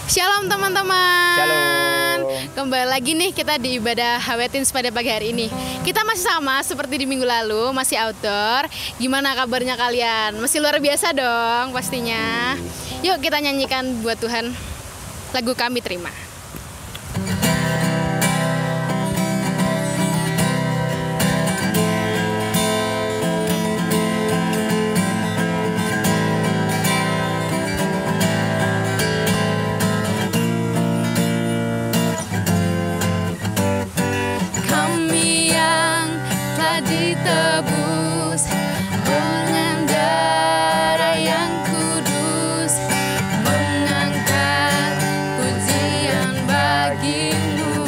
Shalom teman-teman. Shalom. Kembali lagi nih kita di ibadah Hawetins pada pagi hari ini. Kita masih sama seperti di minggu lalu, masih outdoor. Gimana kabarnya kalian? Masih luar biasa dong pastinya. Yuk kita nyanyikan buat Tuhan lagu Kami Terima. Ditebus dengan darah yang kudus, mengangkat pujian bagimu.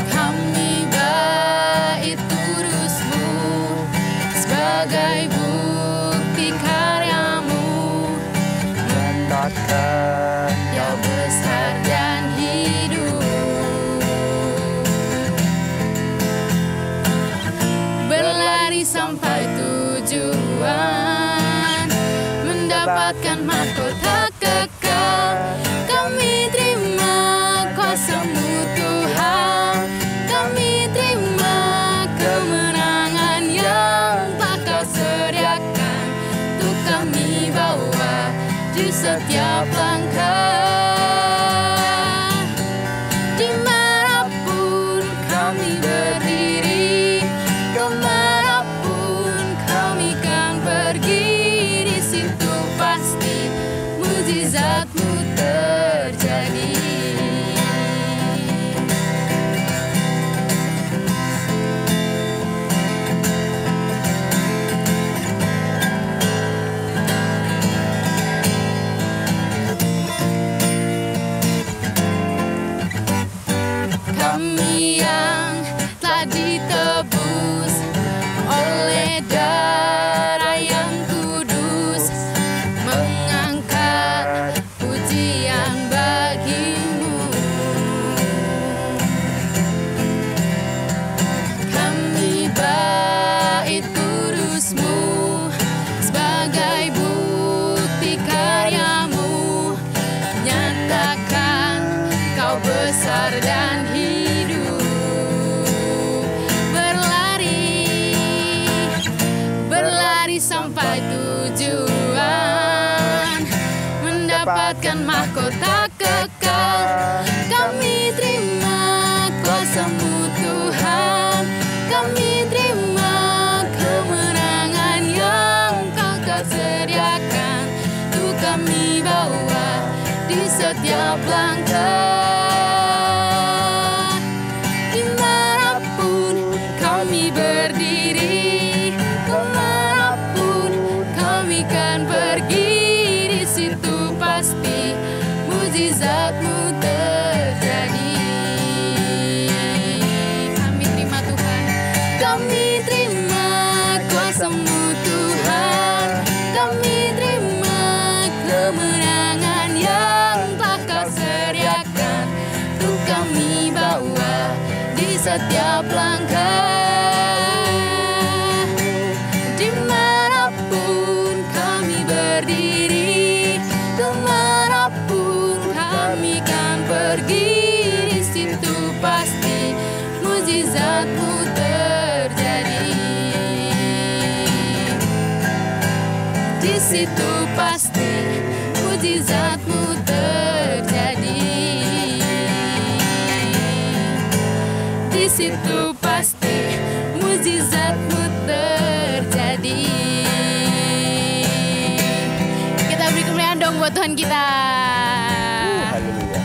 Kami bait kurusmu sebagai bukti karyamu, Mendatangkan Yang besar dan hidup. Berlari sampai tujuan, mendapatkan mahkota kekal. Kami terima kuasa-Mu Tuhan, kami terima kemenangan yang telah Kau sediakan untuk kami bawa di setiap langkah. Dimanapun kami berdiri, kemanapun kami kan pergi, di situ pasti mujizat-Mu terjadi. Kami yang telah ditebus oleh darah yang kudus, mengangkat pujian bagi-Mu. Kami bait kurus-Mu sebagai bukti karya-Mu, nyatakan Kau besar dan hidup. Berlari sampai tujuan, mendapatkan mahkota kekal. Kami terima kuasa-Mu Tuhan, kami terima kemenangan yang Kau sediakan untuk kami bawa di setiap langkah. Dimanapun kami berdiri, kemanapun kami kan pergi, di situ pasti mujizat-Mu terjadi. Kami terima Tuhan, kami terima kuasa-Mu Tuhan, kami terima kemenangan yang telah Kau sediakan untuk kami bawa di setiap langkah. Dimanapun kami berdiri, kemanapun kami kan pergi, di situ pasti mujizat-Mu terjadi. Di situ pasti mujizat-Mu terjadi. Di situ pasti mujizat-Mu terjadi. Kita beri kemuliaan dong buat Tuhan kita. Haleluya.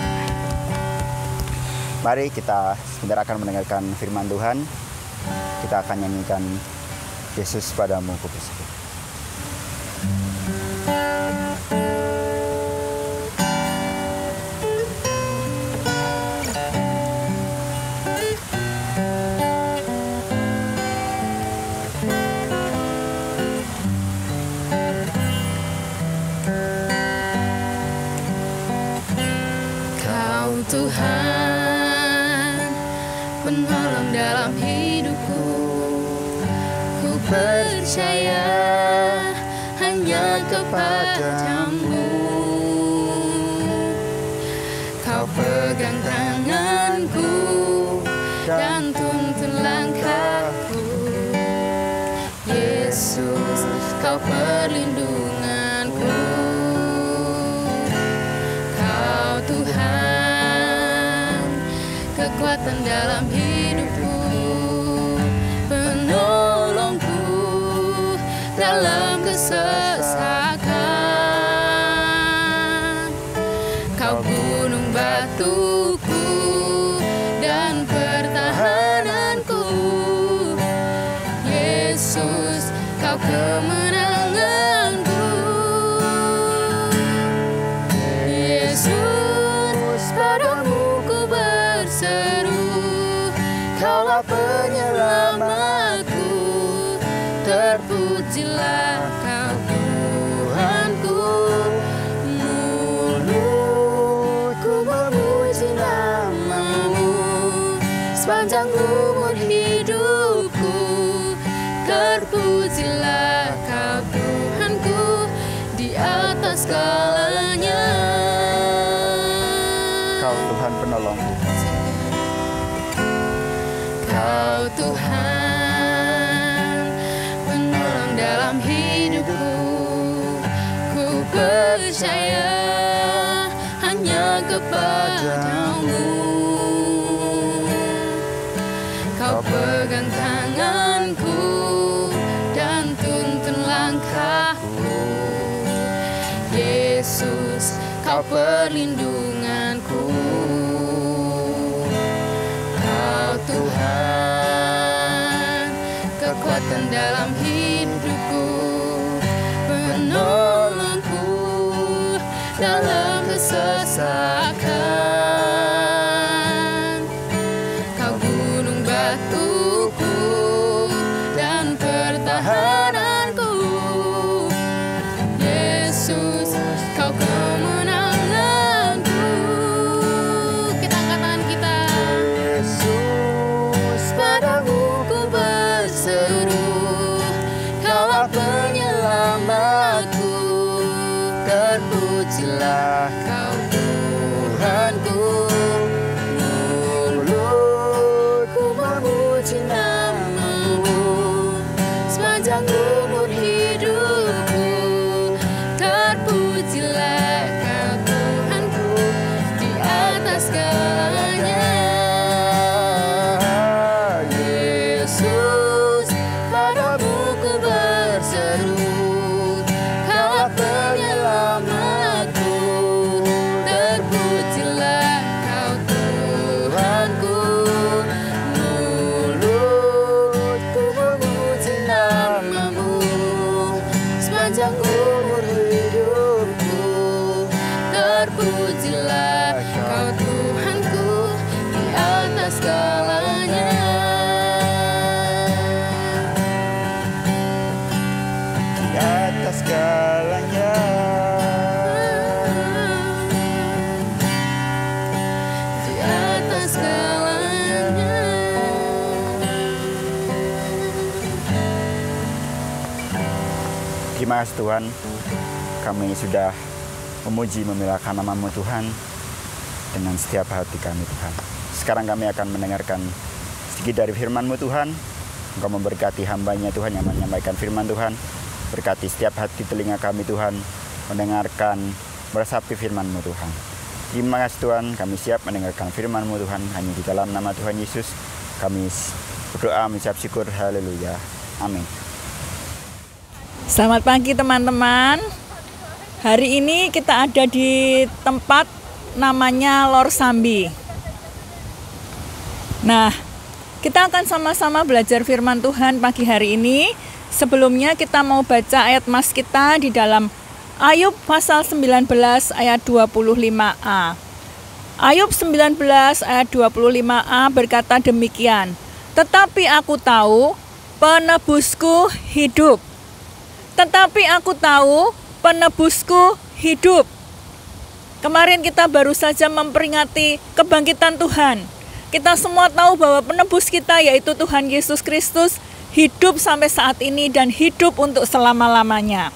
Mari kita sebentar akan mendengarkan firman Tuhan. Kita akan nyanyikan Yesus padamu kupuji. Kau Tuhan, penolong dalam hidupku. Ku percaya hanya kepadamu. Kau pegang tanganku dan tuntun langkahku. Yesus, kau perlindunganku. Kau Tuhan, kekuatan dalam hidupku, penolongku dalam kesesakan. Kau gunung batuku dan pertahananku. Yesus, kau kemenanganku. Yesus, padamu ku berseru, Kaulah penyelamatku. Terpujilah Kau Tuhanku. Mulutku memuji nama-Mu sepanjang umur hidupku. Terpujilah Kau Tuhanku di atas segalanya. Kau Tuhan penolong. Kau Tuhan, penolong dalam hidupku. Ku percaya hanya kepadamu. Kau pegang tanganku dan tuntun langkahku. Yesus, kau perlindunganku. Kau Tuhan, kekuatan dalam hidupku, penolongku dalam kesesakan. Kau gunung batuku dan pertahananku. Yesus, kau kemenanganku. Kita angkat tangan kita. Yesus, padamu ku berseru, Kaulah penyelamatku. Terpujilah Kau Tuhanku. Mulutku memuji nama-Mu sepanjang umur hidupku. Terpujilah Kau Tuhanku di atas segalanya. Yesus, padamu ku berseru, Kaulah penyelamatku. Terpujilah Kau Tuhanku. Mulutku memuji nama-Mu sepanjang umur hidupku. Terpujilah Kau Tuhanku di atas segalanya. Di atas segalanya. Di atas segalanya. Terima kasih Tuhan, kami sudah memuji memuliakan nama-Mu Tuhan dengan setiap hati kami Tuhan. Sekarang kami akan mendengarkan sedikit dari firman-Mu Tuhan. Engkau memberkati hamba-Nya Tuhan yang menyampaikan firman Tuhan. Berkati setiap hati telinga kami Tuhan, mendengarkan, meresapi firman-Mu Tuhan. Terima kasih Tuhan, kami siap mendengarkan firman-Mu Tuhan. Hanya di dalam nama Tuhan Yesus kami berdoa mengucap syukur. Haleluya. Amin. Selamat pagi teman-teman. Hari ini kita ada di tempat namanya Lor Sambi. Nah, kita akan sama-sama belajar firman Tuhan pagi hari ini. Sebelumnya kita mau baca ayat mas kita di dalam Ayub pasal 19 ayat 25a. Ayub 19 ayat 25a berkata demikian. Tetapi aku tahu penebusku hidup. Tetapi aku tahu penebusku hidup. Kemarin kita baru saja memperingati kebangkitan Tuhan. Kita semua tahu bahwa penebus kita yaitu Tuhan Yesus Kristus hidup sampai saat ini dan hidup untuk selama-lamanya.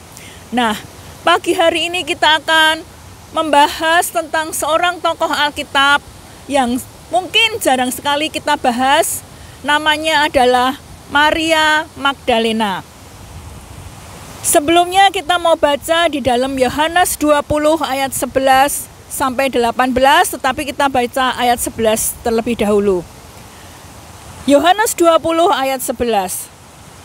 Nah, pagi hari ini kita akan membahas tentang seorang tokoh Alkitab yang mungkin jarang sekali kita bahas. Namanya adalah Maria Magdalena. Sebelumnya kita mau baca di dalam Yohanes 20 ayat 11 sampai 18, tetapi kita baca ayat 11 terlebih dahulu. Yohanes 20 ayat 11.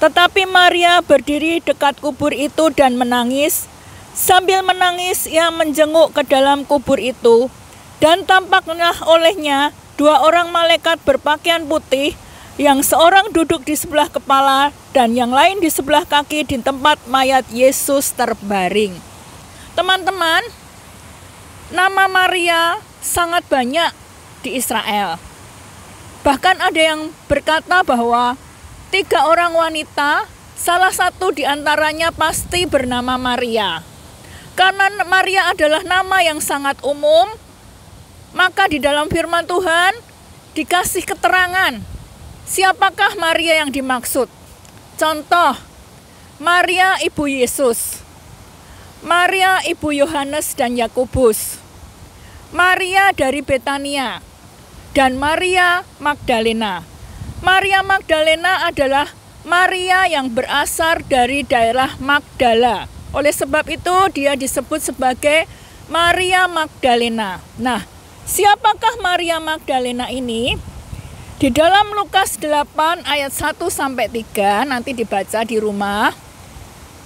Tetapi Maria berdiri dekat kubur itu dan menangis. Sambil menangis ia menjenguk ke dalam kubur itu, dan tampaklah olehnya 2 orang malaikat berpakaian putih, yang seorang duduk di sebelah kepala dan yang lain di sebelah kaki di tempat mayat Yesus terbaring. Teman-teman, nama Maria sangat banyak di Israel. Bahkan ada yang berkata bahwa 3 orang wanita, salah satu di antaranya pasti bernama Maria. Karena Maria adalah nama yang sangat umum, maka di dalam firman Tuhan dikasih keterangan siapakah Maria yang dimaksud. Contoh, Maria ibu Yesus, Maria ibu Yohanes dan Yakobus, Maria dari Betania, dan Maria Magdalena. Maria Magdalena adalah Maria yang berasal dari daerah Magdala. Oleh sebab itu dia disebut sebagai Maria Magdalena. Nah, siapakah Maria Magdalena ini? Di dalam Lukas 8 ayat 1 sampai 3, nanti dibaca di rumah,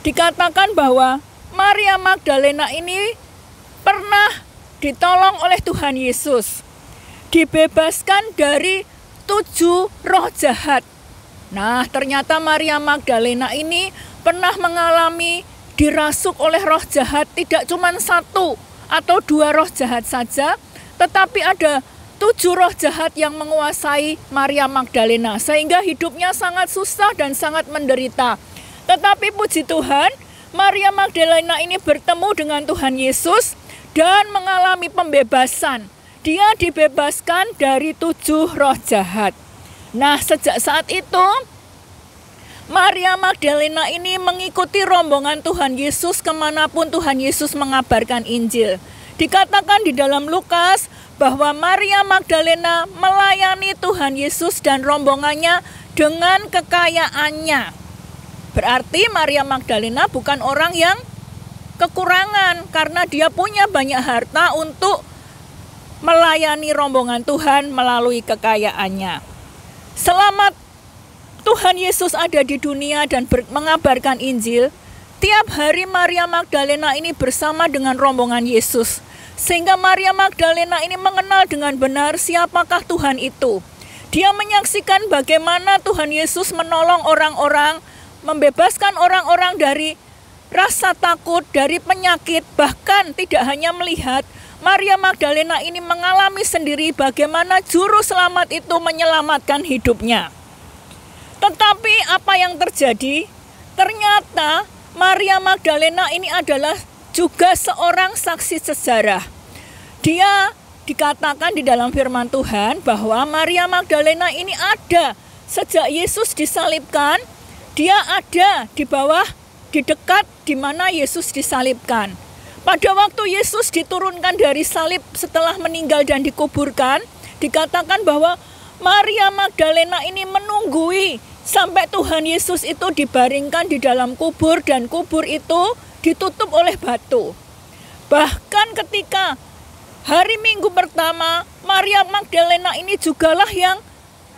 dikatakan bahwa Maria Magdalena ini pernah ditolong oleh Tuhan Yesus, dibebaskan dari 7 roh jahat. Nah, ternyata Maria Magdalena ini pernah mengalami dirasuk oleh roh jahat, tidak cuma 1 atau 2 roh jahat saja, tetapi ada 7 roh jahat yang menguasai Maria Magdalena, sehingga hidupnya sangat susah dan sangat menderita. Tetapi puji Tuhan, Maria Magdalena ini bertemu dengan Tuhan Yesus dan mengalami pembebasan. Dia dibebaskan dari 7 roh jahat. Nah, sejak saat itu Maria Magdalena ini mengikuti rombongan Tuhan Yesus kemanapun Tuhan Yesus mengabarkan Injil. Dikatakan di dalam Lukas bahwa Maria Magdalena melayani Tuhan Yesus dan rombongannya dengan kekayaannya. Berarti Maria Magdalena bukan orang yang kekurangan, karena dia punya banyak harta untuk melayani rombongan Tuhan melalui kekayaannya. Selama Tuhan Yesus ada di dunia dan mengabarkan Injil, tiap hari Maria Magdalena ini bersama dengan rombongan Yesus. Sehingga Maria Magdalena ini mengenal dengan benar siapakah Tuhan itu. Dia menyaksikan bagaimana Tuhan Yesus menolong orang-orang, membebaskan orang-orang dari rasa takut, dari penyakit. Bahkan tidak hanya melihat, Maria Magdalena ini mengalami sendiri bagaimana juru selamat itu menyelamatkan hidupnya. Tetapi apa yang terjadi? Ternyata Maria Magdalena ini adalah juga seorang saksi sejarah. Dia dikatakan di dalam firman Tuhan bahwa Maria Magdalena ini ada sejak Yesus disalibkan. Dia ada di bawah, di dekat di mana Yesus disalibkan. Pada waktu Yesus diturunkan dari salib setelah meninggal dan dikuburkan, dikatakan bahwa Maria Magdalena ini menunggui sampai Tuhan Yesus itu dibaringkan di dalam kubur, dan kubur itu ditutup oleh batu. Bahkan ketika hari Minggu pertama, Maria Magdalena ini jugalah yang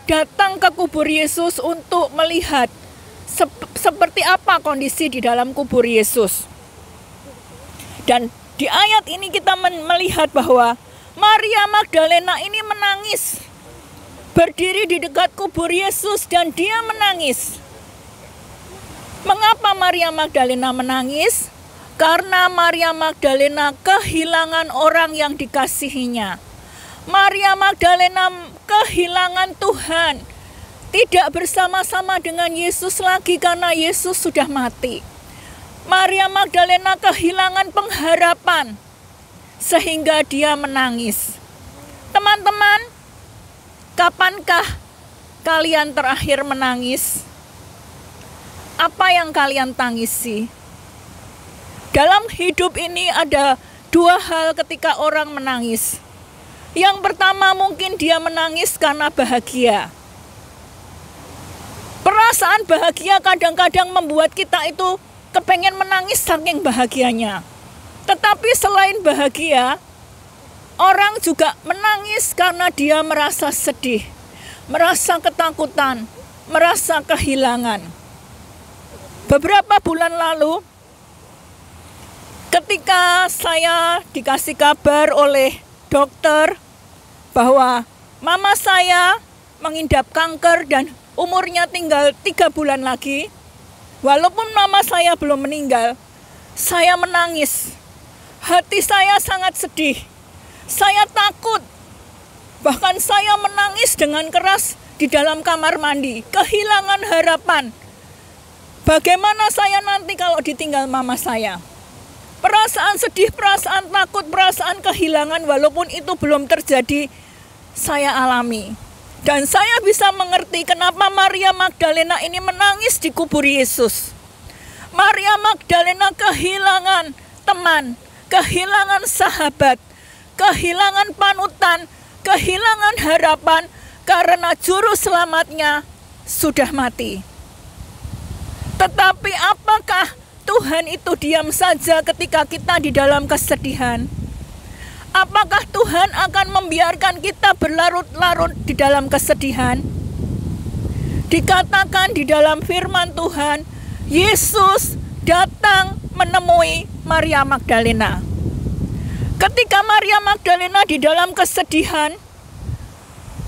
datang ke kubur Yesus untuk melihat seperti apa kondisi di dalam kubur Yesus. Dan di ayat ini kita melihat bahwa Maria Magdalena ini menangis, berdiri di dekat kubur Yesus dan dia menangis. Mengapa Maria Magdalena menangis? Karena Maria Magdalena kehilangan orang yang dikasihinya. Maria Magdalena kehilangan Tuhan, tidak bersama-sama dengan Yesus lagi karena Yesus sudah mati. Maria Magdalena kehilangan pengharapan sehingga dia menangis. Teman-teman, kapankah kalian terakhir menangis? Apa yang kalian tangisi? Dalam hidup ini ada dua hal ketika orang menangis. Yang pertama mungkin dia menangis karena bahagia. Perasaan bahagia kadang-kadang membuat kita itu kepengen menangis saking bahagianya. Tetapi selain bahagia, orang juga menangis karena dia merasa sedih, merasa ketakutan, merasa kehilangan. Beberapa bulan lalu, ketika saya dikasih kabar oleh dokter bahwa mama saya mengidap kanker dan umurnya tinggal 3 bulan lagi, walaupun mama saya belum meninggal, saya menangis. Hati saya sangat sedih. Saya takut. Bahkan saya menangis dengan keras di dalam kamar mandi. Kehilangan harapan. Bagaimana saya nanti kalau ditinggal mama saya? Perasaan sedih, perasaan takut, perasaan kehilangan walaupun itu belum terjadi, saya alami. Dan saya bisa mengerti kenapa Maria Magdalena ini menangis di kubur Yesus. Maria Magdalena kehilangan teman, kehilangan sahabat, kehilangan panutan, kehilangan harapan karena juru selamatnya sudah mati. Tetapi apakah Tuhan itu diam saja ketika kita di dalam kesedihan? Apakah Tuhan akan membiarkan kita berlarut-larut di dalam kesedihan? Dikatakan di dalam firman Tuhan, Yesus datang menemui Maria Magdalena. Ketika Maria Magdalena di dalam kesedihan,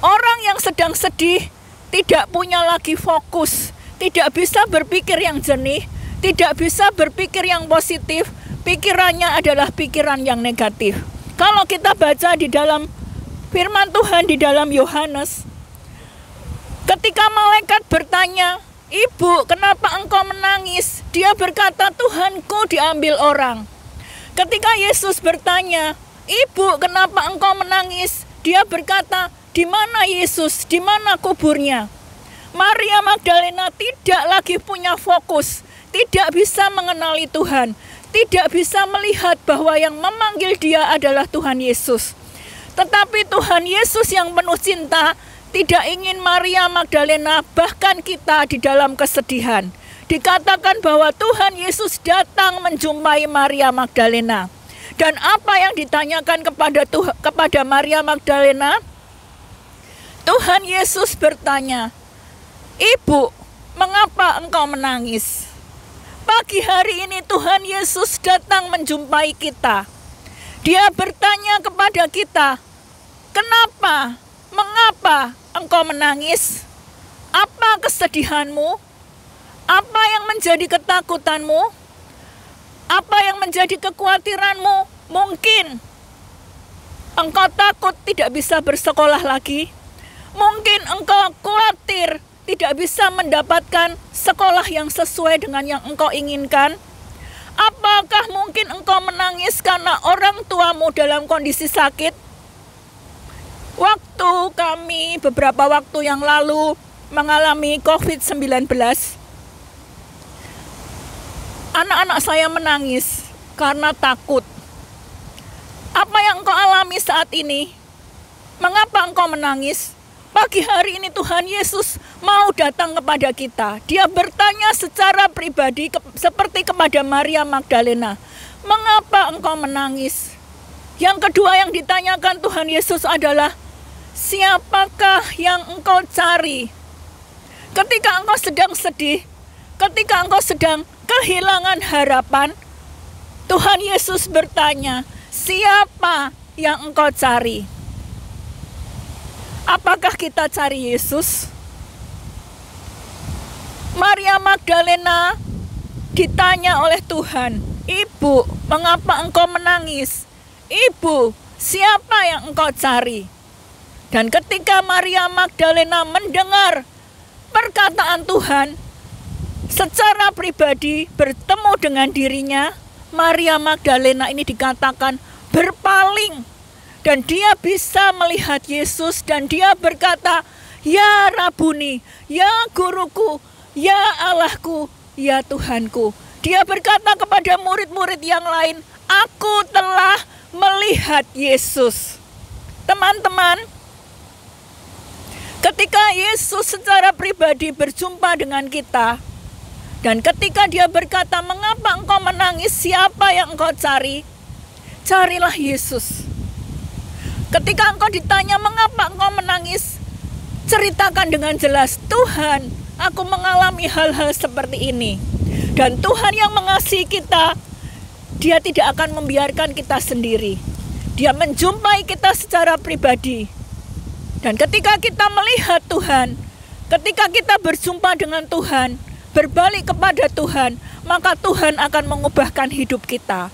orang yang sedang sedih tidak punya lagi fokus, tidak bisa berpikir yang jernih, tidak bisa berpikir yang positif, pikirannya adalah pikiran yang negatif. Kalau kita baca di dalam firman Tuhan di dalam Yohanes, ketika malaikat bertanya, "Ibu, kenapa engkau menangis?" Dia berkata, "Tuhanku diambil orang." Ketika Yesus bertanya, "Ibu, kenapa engkau menangis?" Dia berkata, "Di mana Yesus? Di mana kuburnya?" Maria Magdalena tidak lagi punya fokus, tidak bisa mengenali Tuhan, tidak bisa melihat bahwa yang memanggil dia adalah Tuhan Yesus. Tetapi Tuhan Yesus yang penuh cinta tidak ingin Maria Magdalena, bahkan kita di dalam kesedihan. Dikatakan bahwa Tuhan Yesus datang menjumpai Maria Magdalena. Dan apa yang ditanyakan kepada Maria Magdalena? Tuhan Yesus bertanya, "Ibu, mengapa engkau menangis?" Pagi hari ini Tuhan Yesus datang menjumpai kita. Dia bertanya kepada kita, "Kenapa? Mengapa engkau menangis? Apa kesedihanmu? Apa yang menjadi ketakutanmu? Apa yang menjadi kekhawatiranmu? Mungkin engkau takut tidak bisa bersekolah lagi. Mungkin engkau khawatir tidak bisa mendapatkan sekolah yang sesuai dengan yang engkau inginkan. Apakah mungkin engkau menangis karena orang tuamu dalam kondisi sakit? Waktu kami beberapa waktu yang lalu mengalami COVID-19, anak-anak saya menangis karena takut. Apa yang engkau alami saat ini? Mengapa engkau menangis? Pagi hari ini Tuhan Yesus mau datang kepada kita. Dia bertanya secara pribadi seperti kepada Maria Magdalena, "Mengapa engkau menangis?" Yang kedua yang ditanyakan Tuhan Yesus adalah, "Siapakah yang engkau cari?" Ketika engkau sedang sedih, ketika engkau sedang kehilangan harapan, Tuhan Yesus bertanya, "Siapa yang engkau cari?" Apakah kita cari Yesus? Maria Magdalena ditanya oleh Tuhan, "Ibu, mengapa engkau menangis? Ibu, siapa yang engkau cari?" Dan ketika Maria Magdalena mendengar perkataan Tuhan, secara pribadi bertemu dengan dirinya, Maria Magdalena ini dikatakan berpaling. Dan dia bisa melihat Yesus dan dia berkata, "Ya Rabuni, ya Guruku, ya Allahku, ya Tuhanku." Dia berkata kepada murid-murid yang lain, "Aku telah melihat Yesus." Teman-teman, ketika Yesus secara pribadi berjumpa dengan kita, dan ketika dia berkata, "Mengapa engkau menangis? Siapa yang engkau cari?" Carilah Yesus. Ketika engkau ditanya, "Mengapa engkau menangis?" ceritakan dengan jelas, "Tuhan, aku mengalami hal-hal seperti ini." Dan Tuhan yang mengasihi kita, Dia tidak akan membiarkan kita sendiri. Dia menjumpai kita secara pribadi. Dan ketika kita melihat Tuhan, ketika kita berjumpa dengan Tuhan, berbalik kepada Tuhan, maka Tuhan akan mengubahkan hidup kita.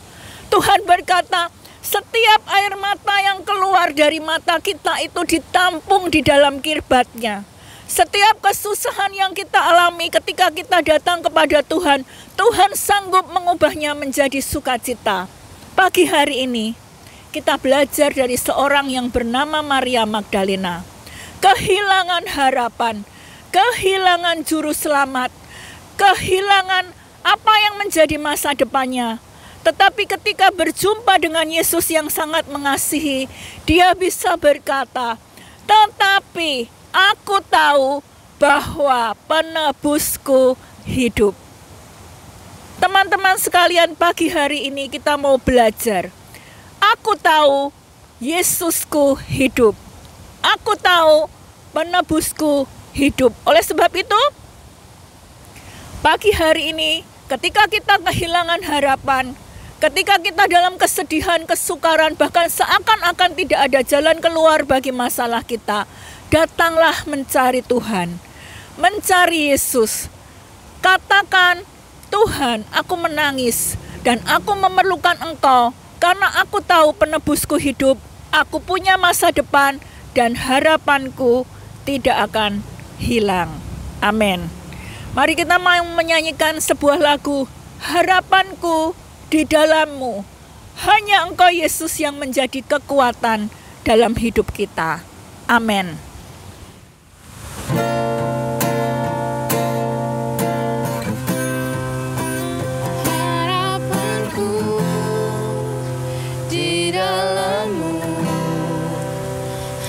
Tuhan berkata, setiap air mata yang keluar dari mata kita itu ditampung di dalam kirbatnya. Setiap kesusahan yang kita alami ketika kita datang kepada Tuhan, Tuhan sanggup mengubahnya menjadi sukacita. Pagi hari ini, kita belajar dari seorang yang bernama Maria Magdalena. Kehilangan harapan, kehilangan juru selamat, kehilangan apa yang menjadi masa depannya. Tetapi ketika berjumpa dengan Yesus yang sangat mengasihi, dia bisa berkata, "Tetapi aku tahu bahwa penebusku hidup." Teman-teman sekalian, pagi hari ini kita mau belajar. Aku tahu Yesusku hidup. Aku tahu penebusku hidup. Oleh sebab itu, pagi hari ini ketika kita kehilangan harapan, ketika kita dalam kesedihan, kesukaran, bahkan seakan-akan tidak ada jalan keluar bagi masalah kita, datanglah mencari Tuhan, mencari Yesus. Katakan, "Tuhan, aku menangis dan aku memerlukan Engkau, karena aku tahu penebusku hidup, aku punya masa depan dan harapanku tidak akan hilang." Amin. Mari kita mau menyanyikan sebuah lagu, "Harapanku di dalam-Mu." Hanya Engkau Yesus yang menjadi kekuatan dalam hidup kita. Amin.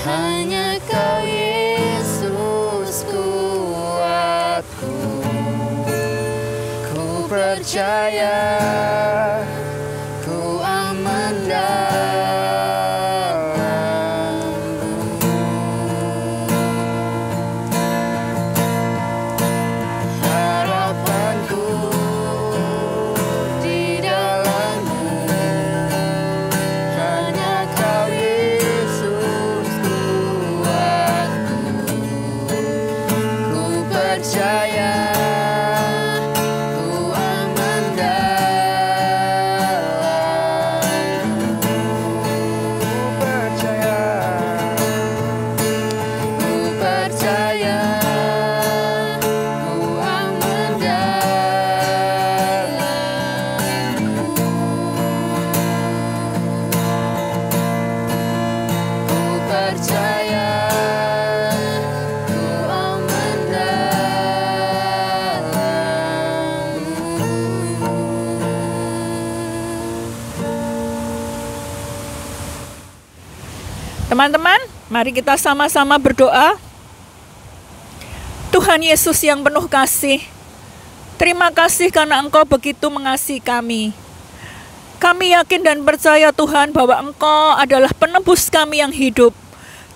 Hanya Kau Yesus kuatku, ku percaya, ku aman dalam-Mu. Harapanku di dalam-Mu, hanya Kau Yesus kuatku, ku percaya, ku aman dalam-Mu. Ku percaya, ku aman dalam-Mu. Ku percaya, ku aman dalam-Mu. Teman-teman, mari kita sama-sama berdoa. Tuhan Yesus yang penuh kasih, terima kasih karena Engkau begitu mengasihi kami. Kami yakin dan percaya Tuhan bahwa Engkau adalah penebus kami yang hidup,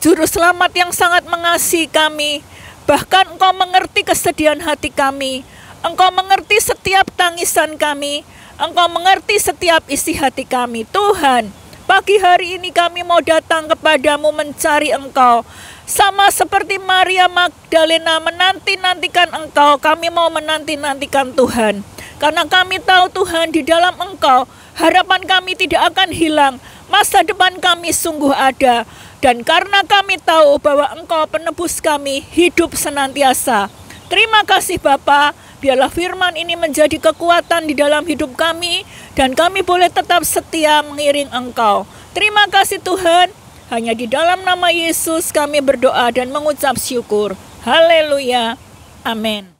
Juru Selamat yang sangat mengasihi kami. Bahkan Engkau mengerti kesedihan hati kami, Engkau mengerti setiap tangisan kami, Engkau mengerti setiap isi hati kami. Tuhan, pagi hari ini kami mau datang kepadamu mencari Engkau. Sama seperti Maria Magdalena menanti-nantikan Engkau, kami mau menanti-nantikan Tuhan. Karena kami tahu Tuhan, di dalam Engkau harapan kami tidak akan hilang, masa depan kami sungguh ada. Dan karena kami tahu bahwa Engkau penebus kami hidup senantiasa. Terima kasih Bapa, biarlah firman ini menjadi kekuatan di dalam hidup kami, dan kami boleh tetap setia mengiring Engkau. Terima kasih Tuhan, hanya di dalam nama Yesus kami berdoa dan mengucap syukur. Haleluya. Amin.